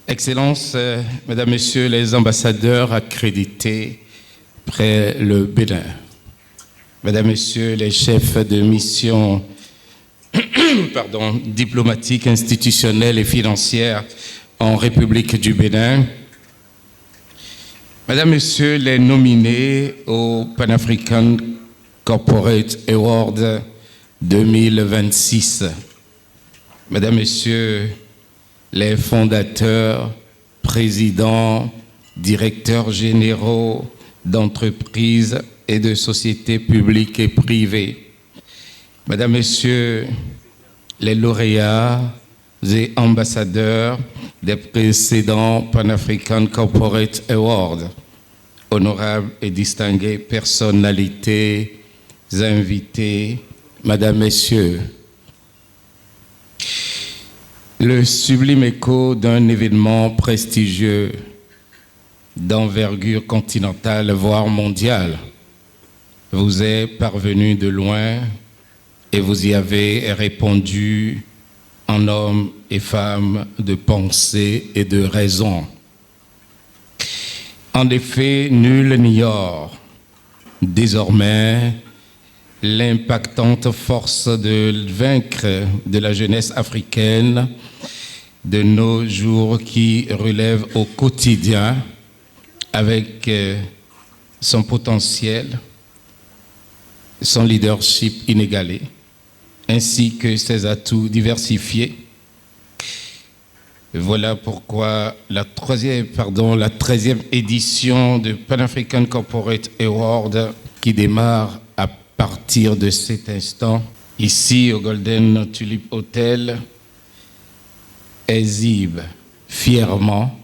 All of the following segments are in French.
Excellences, Mesdames, Messieurs les ambassadeurs accrédités près le Bénin, Mesdames, Messieurs les chefs de mission diplomatiques, institutionnelles et financières en République du Bénin, Mesdames, Messieurs les nominés au Pan African Corporate Award 2026, Mesdames, Messieurs les fondateurs, présidents, directeurs généraux d'entreprises et de sociétés publiques et privées, Mesdames, Messieurs les lauréats et ambassadeurs des précédents Pan African Corporate Awards, honorables et distinguées personnalités, invités, Mesdames, Messieurs, le sublime écho d'un événement prestigieux d'envergure continentale, voire mondiale, vous est parvenu de loin et vous y avez répondu en hommes et femmes de pensée et de raison. En effet, nul n'ignore désormais l'impactante force de vaincre de la jeunesse africaine de nos jours qui relève au quotidien avec son potentiel, son leadership inégalé, ainsi que ses atouts diversifiés. Voilà pourquoi la 13e édition de Pan African Corporate Award qui démarre à partir de cet instant, ici au Golden Tulip Hotel, exhibe fièrement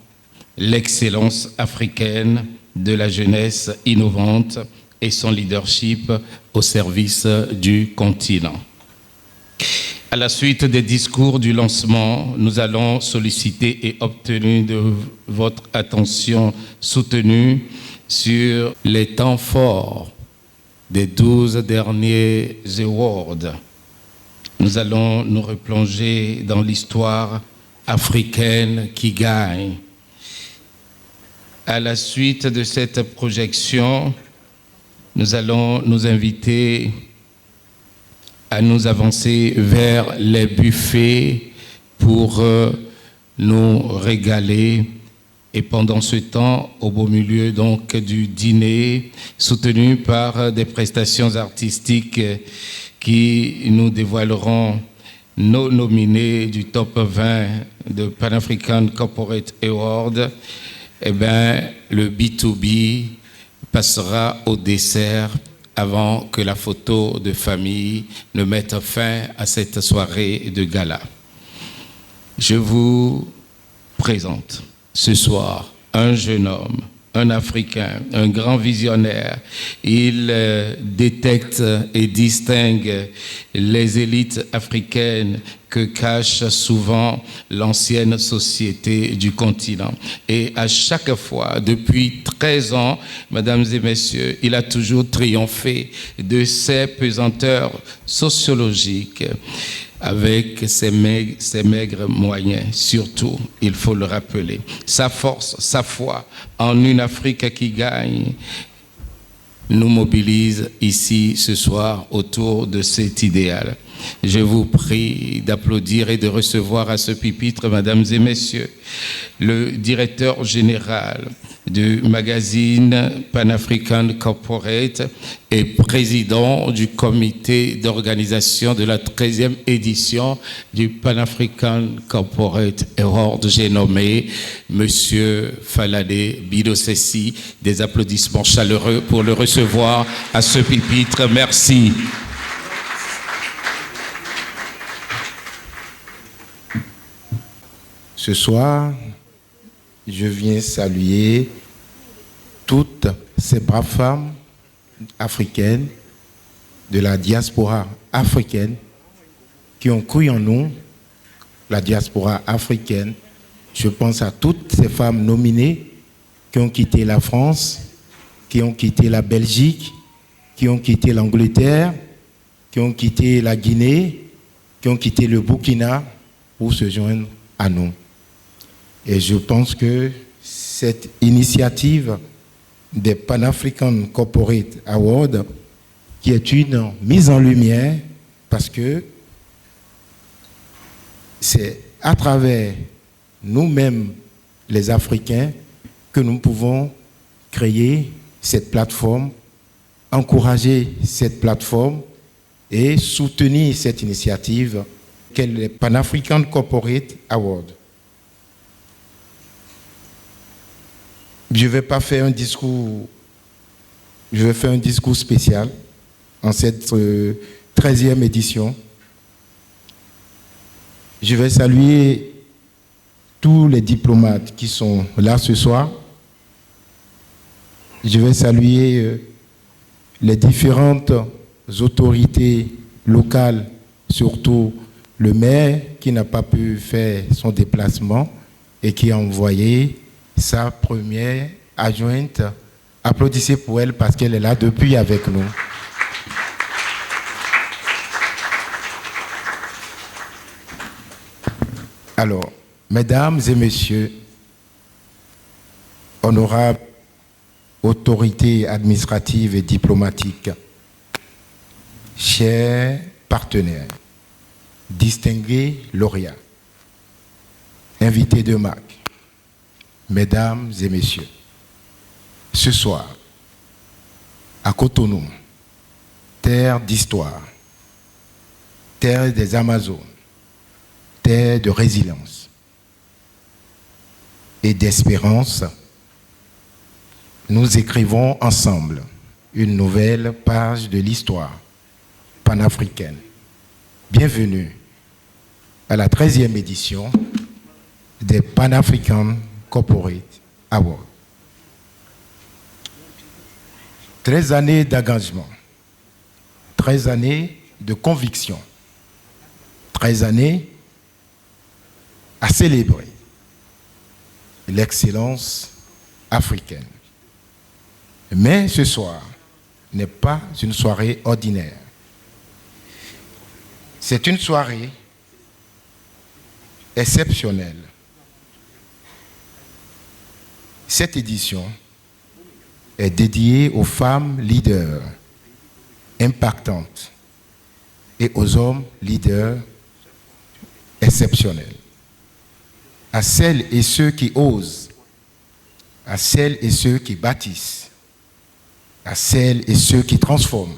l'excellence africaine de la jeunesse innovante et son leadership au service du continent. À la suite des discours du lancement, nous allons solliciter et obtenir de votre attention soutenue sur les temps forts des 12 derniers awards. Nous allons nous replonger dans l'histoire africaine qui gagne. À la suite de cette projection, nous allons nous inviter à nous avancer vers les buffets pour nous régaler. Et pendant ce temps, au beau milieu donc du dîner, soutenu par des prestations artistiques qui nous dévoileront nos nominés du top 20 de Pan African Corporate Award, le B2B passera au dessert avant que la photo de famille ne mette fin à cette soirée de gala. Je vous présente ce soir un jeune homme, un Africain, un grand visionnaire. Il détecte et distingue les élites africaines que cache souvent l'ancienne société du continent. Et à chaque fois, depuis 13 ans, mesdames et messieurs, il a toujours triomphé de ses pesanteurs sociologiques avec ses maigres moyens. Surtout, il faut le rappeler, sa force, sa foi en une Afrique qui gagne nous mobilise ici ce soir autour de cet idéal. Je vous prie d'applaudir et de recevoir à ce pupitre, mesdames et messieurs, le directeur général du magazine Pan African Corporate et président du comité d'organisation de la 13e édition du Pan African Corporate Award. J'ai nommé Monsieur Falade Bidosessi. Des applaudissements chaleureux pour le recevoir à ce pupitre. Merci. Ce soir, je viens saluer toutes ces braves femmes africaines de la diaspora africaine qui ont cru en nous, la diaspora africaine. Je pense à toutes ces femmes nominées qui ont quitté la France, qui ont quitté la Belgique, qui ont quitté l'Angleterre, qui ont quitté la Guinée, qui ont quitté le Burkina pour se joindre à nous. Et je pense que cette initiative des Pan-African Corporate Awards, qui est une mise en lumière, parce que c'est à travers nous-mêmes, les Africains, que nous pouvons créer cette plateforme, encourager cette plateforme et soutenir cette initiative qu'est le Pan-African Corporate Award. Je ne vais pas faire un discours, je vais faire un discours spécial en cette 13e édition. Je vais saluer tous les diplomates qui sont là ce soir. Je vais saluer les différentes autorités locales, surtout le maire qui n'a pas pu faire son déplacement et qui a envoyé sa première adjointe. Applaudissez pour elle parce qu'elle est là depuis avec nous. Alors, mesdames et messieurs, honorables autorités administratives et diplomatiques, chers partenaires, distingués lauréats, invités de marque, mesdames et messieurs, ce soir, à Cotonou, terre d'histoire, terre des Amazones, terre de résilience et d'espérance, nous écrivons ensemble une nouvelle page de l'histoire panafricaine. Bienvenue à la 13e édition des Pan-African Corporate Awards. 13 années d'engagement, 13 années de conviction, 13 années à célébrer l'excellence africaine. Mais ce soir n'est pas une soirée ordinaire. C'est une soirée exceptionnelle. Cette édition est dédiée aux femmes leaders impactantes et aux hommes leaders exceptionnels. À celles et ceux qui osent, à celles et ceux qui bâtissent, à celles et ceux qui transforment.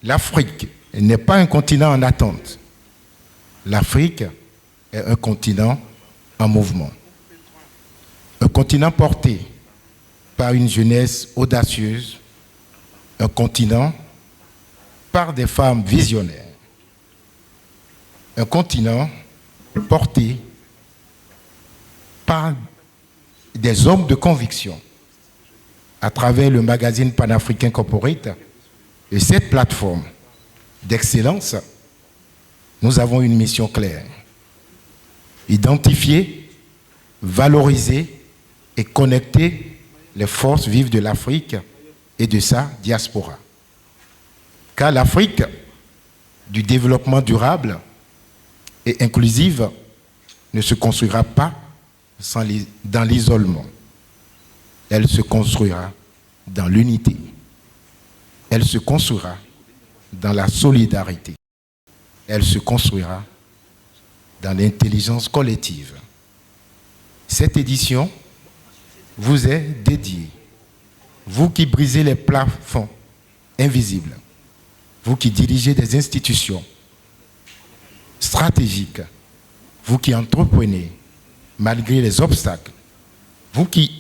L'Afrique n'est pas un continent en attente. L'Afrique est un continent en mouvement. Un continent porté par une jeunesse audacieuse, un continent par des femmes visionnaires, un continent porté par des hommes de conviction à travers le magazine Pan-African Corporate et cette plateforme d'excellence. Nous avons une mission claire: identifier, valoriser et connecter les forces vives de l'Afrique et de sa diaspora. Car l'Afrique du développement durable et inclusive ne se construira pas dans l'isolement. Elle se construira dans l'unité. Elle se construira dans la solidarité. Elle se construira dans l'intelligence collective. Cette édition vous est dédiée. Vous qui brisez les plafonds invisibles, vous qui dirigez des institutions stratégiques, vous qui entreprenez malgré les obstacles, vous qui